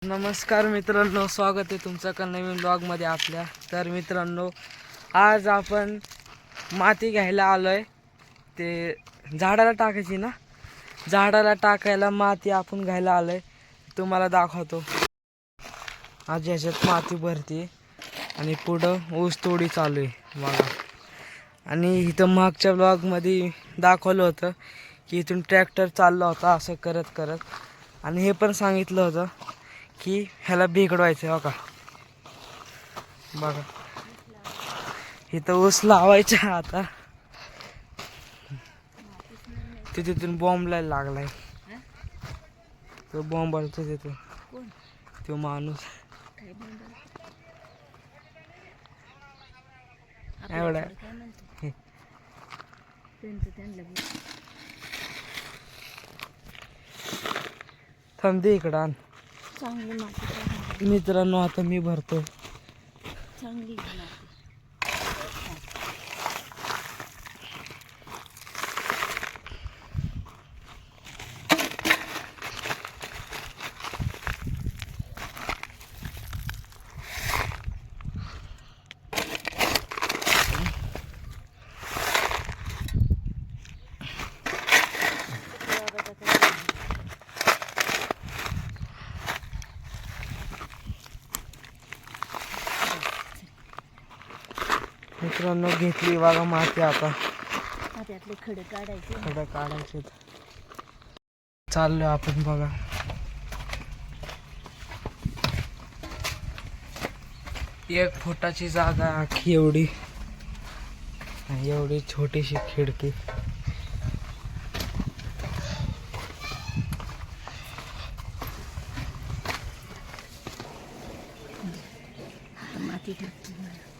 नमस्कार मित्रांनो, स्वागत आहे तुमचं का नवीन ब्लॉगमध्ये आपल्या. तर मित्रांनो, आज आपण माती घ्यायला आलोय. ते झाडाला टाकायची ना, झाडाला टाकायला माती आपण घ्यायला आलोय. तुम्हाला दाखवतो. आज याच्यात माती भरती आणि पुढं ऊस तोडी चालू आहे बघा. आणि इथं मागच्या ब्लॉगमध्ये दाखवलं होतं की इथून ट्रॅक्टर चालला होता असं करत करत. आणि हे पण सांगितलं होतं की ह्याला बिघडवायचं हो का. बघा इथं ऊस लावायचा आता. तिथून बॉम्ब लागलाय. तो बॉम्ब आलतो तिथून, तो माणूस एवढा थांबते इकडं आण. मित्रांनो, आता मी भरतो. चांगली मित्रांनो, घेतली बघा माती. आता त्यातले खडे काढायचे. चाललो आपण बघा. एक फुटाची जागा आखी एवढी छोटीशी खिडकी.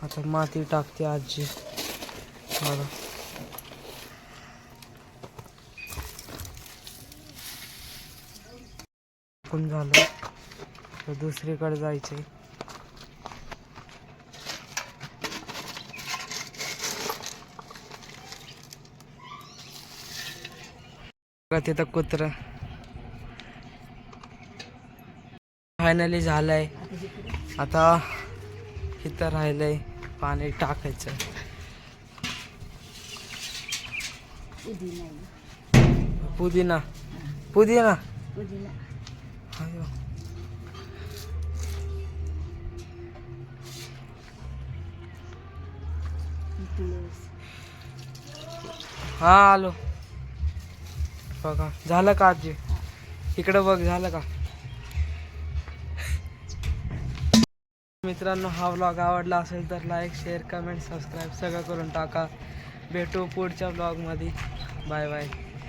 आता माती टाकते आजी बघा. पण झालं तर दुसरीकडे जायचंय. तिथं कुत्र फायनली झालंय. आता इथं राहिलंय पाणी टाकायचं. पुदिना पुदिना हा आलो बघा. झालं का आजी? इकडं बघ, झालं का? मित्रांनो, हा व्लॉग आवडला असेल तर लाईक, शेअर, कमेंट, सबस्क्राईब सगळं करून टाका. भेटू पुढच्या व्लॉगमध्ये. Bye bye.